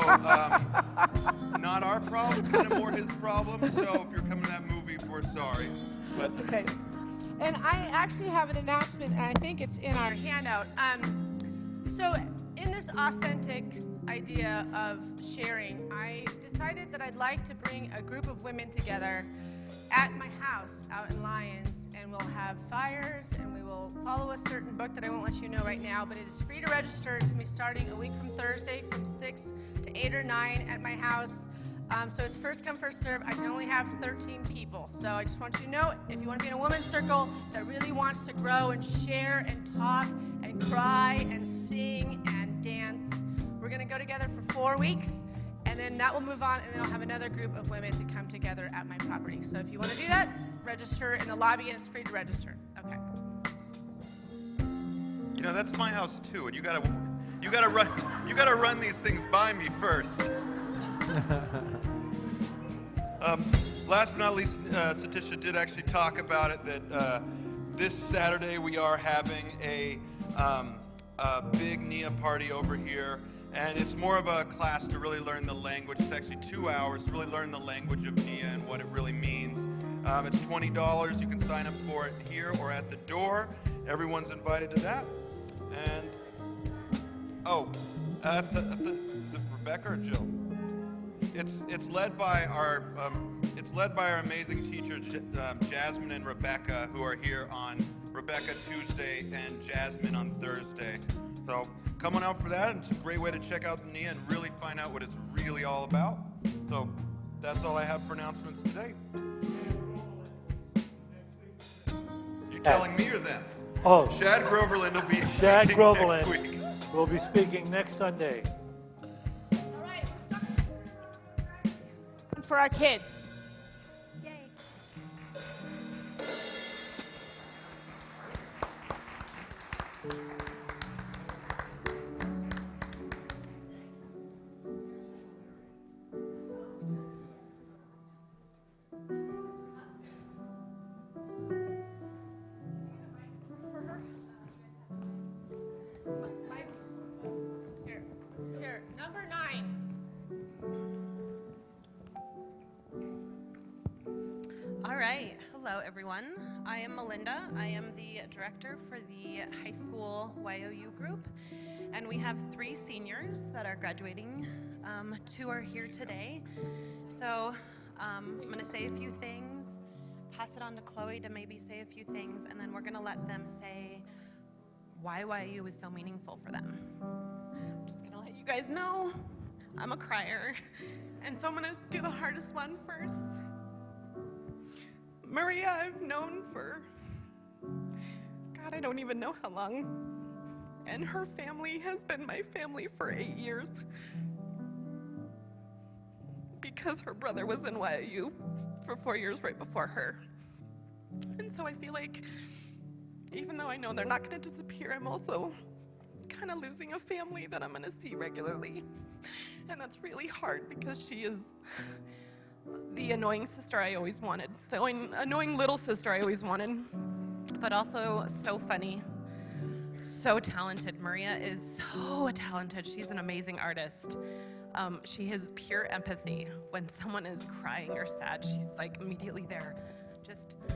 not our problem, kind of more his problem. So if you're coming to that movie, we're sorry. But Okay. And I actually have an announcement, and I think it's in our handout. So in this authentic idea of sharing, I decided that I'd like to bring a group of women together at my house out in Lyons, and we'll have fires, and we will follow a certain book that I won't let you know right now, but it is free to register. It's going to be starting a week from Thursday from 6 to 8 or 9 at my house. So it's first come, first serve. I can only have 13 people. So I just want you to know, if you want to be in a women's circle that really wants to grow and share and talk and cry and sing and dance, we're going to go together for 4 weeks. And then that will move on, and then I'll have another group of women to come together at my property. So if you want to do that, register in the lobby, and it's free to register. Okay. you know, that's my house too, and you gotta run these things by me first. Last but not least, Satisha did actually talk about it, that this Saturday we are having a big NIA party over here, and it's more of a class to really learn the language. It's actually 2 hours to really learn the language of NIA and what it really means. It's $20. You can sign up for it here or at the door. Everyone's invited to that. And is it Rebecca or Jill? It's led by our amazing teachers, Jasmine and Rebecca, who are here on Rebecca Tuesday and Jasmine on Thursday. So come on out for that. It's a great way to check out the NIA and really find out what it's really all about. So that's all I have for announcements today. You telling me or them? Oh, Shad Groverland will be Shad speaking next Groverland week. will be speaking next Sunday. All right, we're starting for our kids. Yay. Mike, here, number 9. All right. Hello, everyone. I am Melinda. I am the director for the high school YOU group, and we have 3 seniors that are graduating. 2 are here today. So I'm going to say a few things, pass it on to Chloe to maybe say a few things, and then we're going to let them say why YOU is so meaningful for them. I'm just going to let you guys know I'm a crier, and so I'm going to do the hardest one first. Maria, I've known for, God, I don't even know how long. And her family has been my family for 8 years. Because her brother was in YOU for 4 years right before her. And so I feel like, even though I know they're not going to disappear, I'm also kind of losing a family that I'm going to see regularly. And that's really hard because she is the annoying sister I always wanted, the annoying little sister I always wanted, but also so funny, so talented. Maria is so talented. She's an amazing artist. She has pure empathy. When someone is crying or sad, she's like immediately there.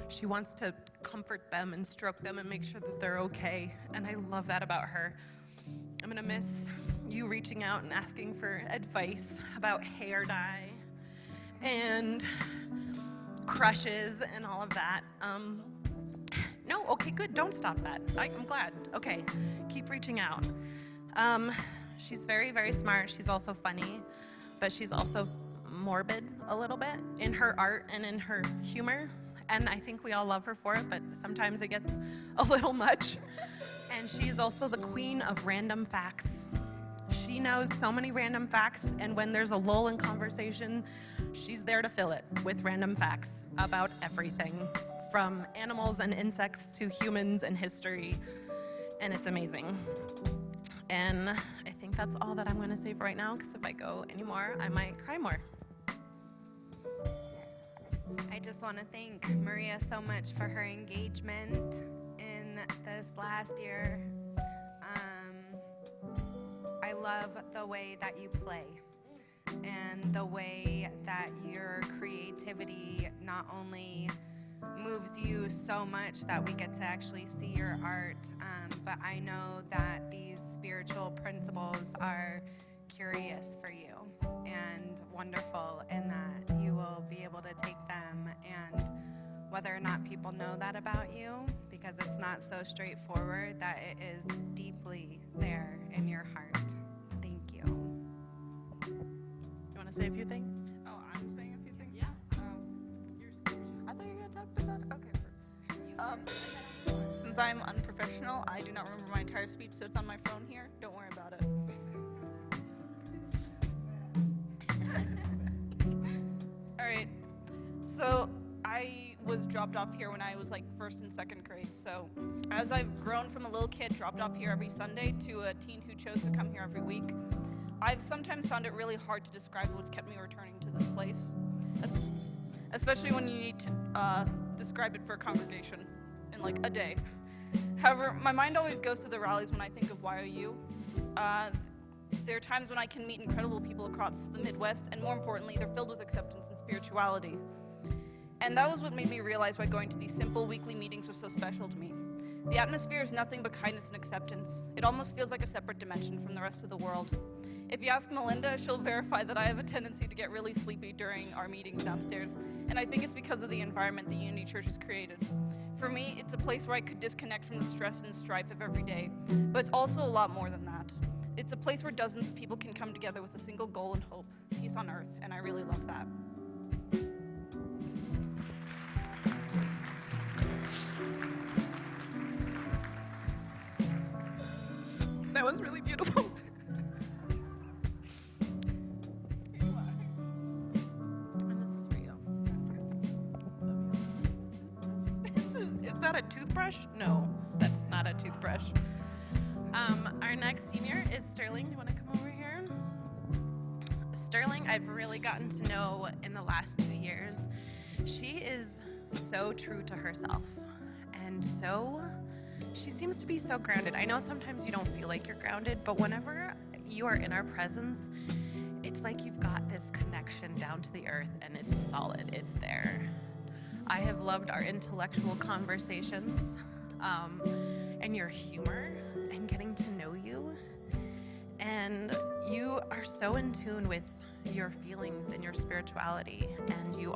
She wants to comfort them and stroke them and make sure that they're okay. And I love that about her. I'm gonna miss you reaching out and asking for advice about hair dye and crushes and all of that. No, okay, good, don't stop that. I'm glad. Okay, keep reaching out. She's very, very smart. She's also funny, but she's also morbid a little bit in her art and in her humor. And I think we all love her for it, but sometimes it gets a little much. And she's also the queen of random facts. She knows so many random facts, and when there's a lull in conversation, she's there to fill it with random facts about everything, from animals and insects to humans and history, and it's amazing. And I think that's all that I'm gonna say for right now, because if I go anymore, I might cry more. I just want to thank Maria so much for her engagement in this last year. I love the way that you play and the way that your creativity not only moves you so much that we get to actually see your art, but I know that these spiritual principles are curious for you and wonderful in that you will be able to take them, and whether or not people know that about you, because it's not so straightforward, that it is deeply there in your heart. Thank you. You wanna say a few things? Oh, I'm saying a few things? Yeah. I thought you were gonna talk about it. Okay. Since I'm unprofessional, I do not remember my entire speech, so it's on my phone here. Don't worry about it. All right. So I was dropped off here when I was like first and second grade. So as I've grown from a little kid dropped off here every Sunday to a teen who chose to come here every week, I've sometimes found it really hard to describe what's kept me returning to this place, especially when you need to describe it for a congregation in like a day. However, my mind always goes to the rallies when I think of YOU. There are times when I can meet incredible people across the Midwest, and more importantly, they're filled with acceptance and spirituality. And that was what made me realize why going to these simple weekly meetings was so special to me. The atmosphere is nothing but kindness and acceptance. It almost feels like a separate dimension from the rest of the world. If you ask Melinda, she'll verify that I have a tendency to get really sleepy during our meetings downstairs, and I think it's because of the environment that Unity Church has created. For me, it's a place where I could disconnect from the stress and strife of every day, but it's also a lot more than that. It's a place where dozens of people can come together with a single goal and hope, peace on earth, and I really love that. That was really beautiful. And this is for you. Is that a toothbrush? No, that's not a toothbrush. Our next senior is Sterling. You want to come over here? Sterling, I've really gotten to know in the last 2 years. She is so true to herself, and she seems to be so grounded. I know sometimes you don't feel like you're grounded, but whenever you are in our presence, it's like you've got this connection down to the earth, and it's solid, it's there. I have loved our intellectual conversations, and your humor, and getting to know you. And you are so in tune with your feelings and your spirituality, and you're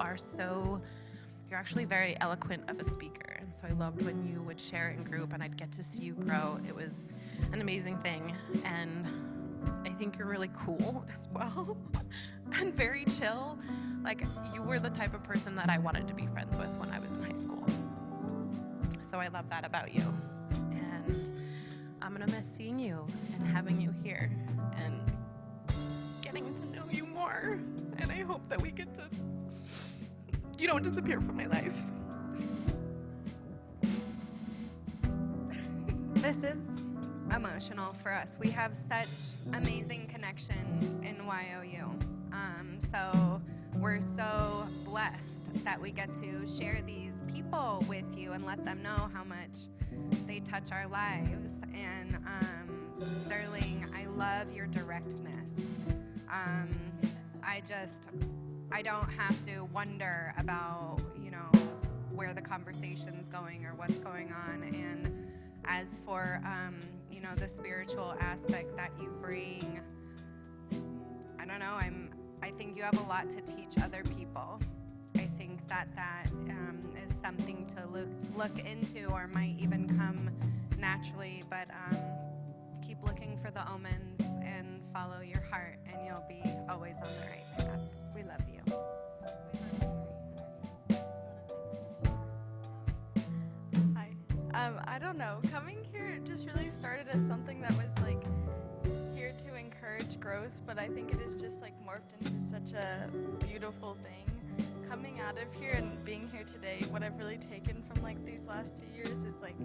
actually very eloquent of a speaker. And so I loved when you would share in group and I'd get to see you grow. It was an amazing thing. And I think you're really cool as well and very chill. Like, you were the type of person that I wanted to be friends with when I was in high school. So I love that about you. And I'm gonna miss seeing you and having you here and getting to know you more. And I hope that you don't disappear from my life. This is emotional for us. We have such amazing connection in YOU. So we're so blessed that we get to share these people with you and let them know how much they touch our lives. And Sterling, I love your directness. I don't have to wonder about, where the conversation's going or what's going on. And as for, the spiritual aspect that you bring, I don't know, I think you have a lot to teach other people. I think that is something to look into, or might even come naturally, but keep looking for the omens and follow your heart, and you'll be always on the right path. We love you. Hi. I don't know. Coming here just really started as something that was like here to encourage growth, but I think it is just like morphed into such a beautiful thing. Coming out of here and being here today, what I've really taken from like these last 2 years is like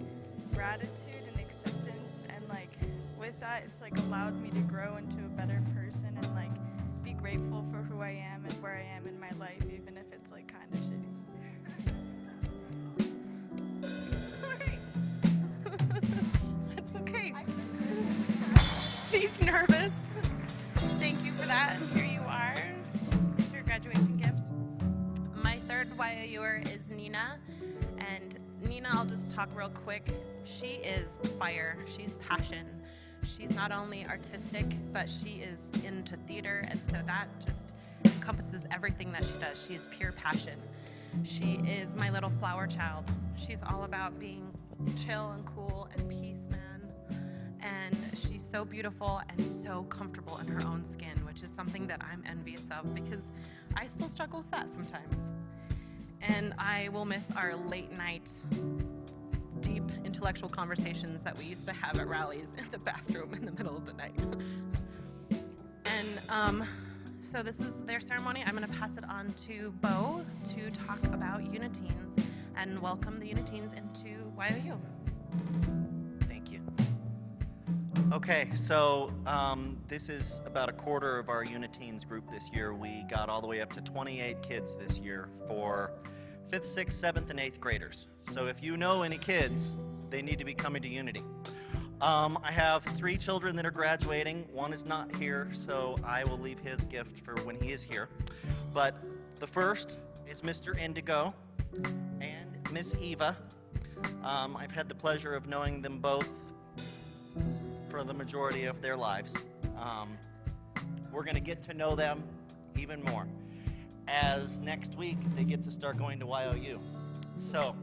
gratitude and acceptance, and like with that it's like allowed me to grow into a better person and like be grateful for who I am and where I am in my life, even if it's like kind of shitty. It's okay. She's nervous. Thank you for that. And here you are. Here's your graduation gifts. My third YOUer is Nina. And Nina, I'll just talk real quick. She is fire. She's passion. She's not only artistic, but she is into theater. And so that just encompasses everything that she does. She is pure passion. She is my little flower child. She's all about being chill and cool and peace, man. And she's so beautiful and so comfortable in her own skin, which is something that I'm envious of because I still struggle with that sometimes. And I will miss our late night, deep intellectual conversations that we used to have at rallies in the bathroom in the middle of the night. And so this is their ceremony. I'm going to pass it on to Bo to talk about Uniteens and welcome the Uniteens into YOU. Thank you. Okay, so this is about a quarter of our Uniteens group this year. We got all the way up to 28 kids this year for 5th, 6th, 7th, and 8th graders. So if you know any kids, they need to be coming to Unity. I have 3 children that are graduating. One is not here, so I will leave his gift for when he is here. But the first is Mr. Indigo and Miss Eva. I've had the pleasure of knowing them both for the majority of their lives. We're going to get to know them even more as next week they get to start going to YOU. So,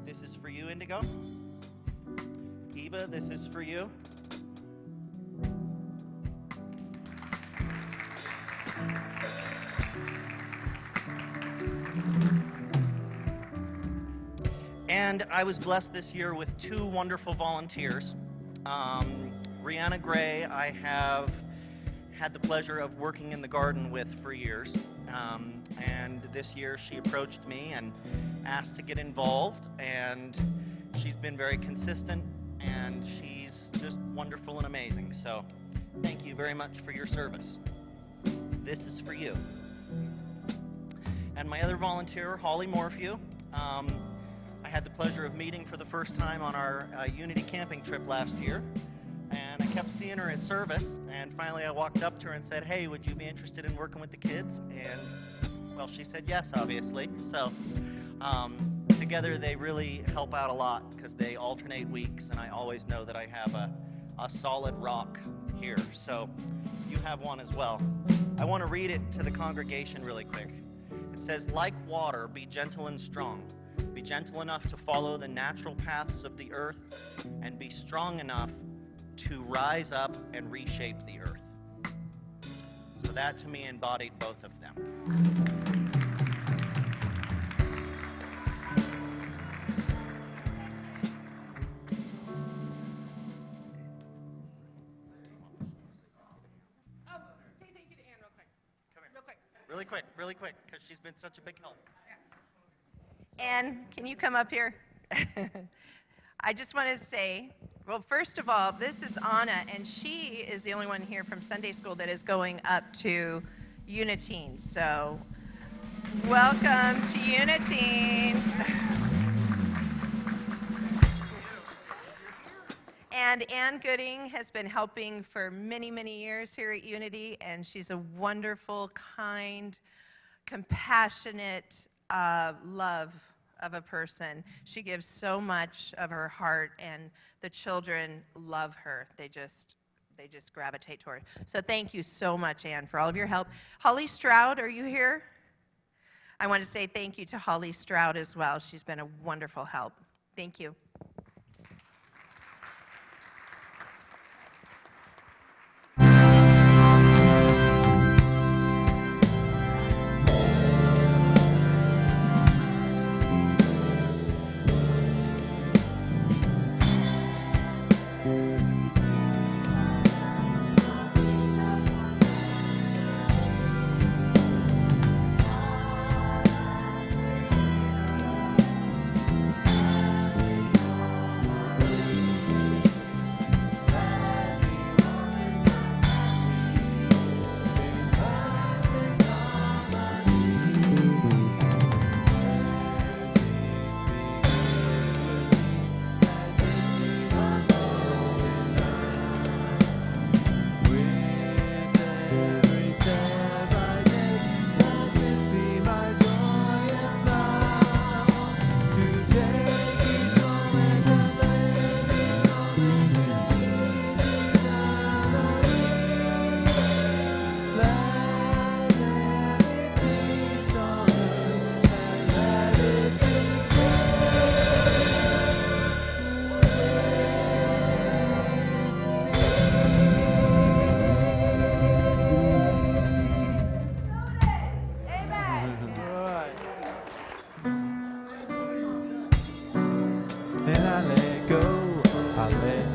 this is for you, Indigo. Eva, this is for you. And I was blessed this year with 2 wonderful volunteers. Rihanna Gray, I have had the pleasure of working in the garden with for years. And this year she approached me and asked to get involved, and she's been very consistent, and she's just wonderful and amazing. So thank you very much for your service. This is for you. And my other volunteer, Holly Morphew, I had the pleasure of meeting for the first time on our Unity camping trip last year, and I kept seeing her at service, and finally I walked up to her and said, hey, would you be interested in working with the kids? And, well, she said yes, obviously. So together they really help out a lot because they alternate weeks, and I always know that I have a solid rock here. So you have one as well. I want to read it to the congregation really quick. It says, like water, be gentle and strong. Be gentle enough to follow the natural paths of the earth, and be strong enough to rise up and reshape the earth. So that to me embodied both of them. Say thank you to Anne real quick. Come here. Real quick. Really quick, because she's been such a big help. Anne, can you come up here? I just want to say, well, first of all, this is Anna, and she is the only one here from Sunday school that is going up to Uniteens. So welcome to Uniteens. And Ann Gooding has been helping for many, many years here at Unity, and she's a wonderful, kind, compassionate love of a person. She gives so much of her heart, and the children love her. They just gravitate toward her. So thank you so much, Ann, for all of your help. Holly Stroud, are you here? I want to say thank you to Holly Stroud as well. She's been a wonderful help. Thank you. And I let go, I let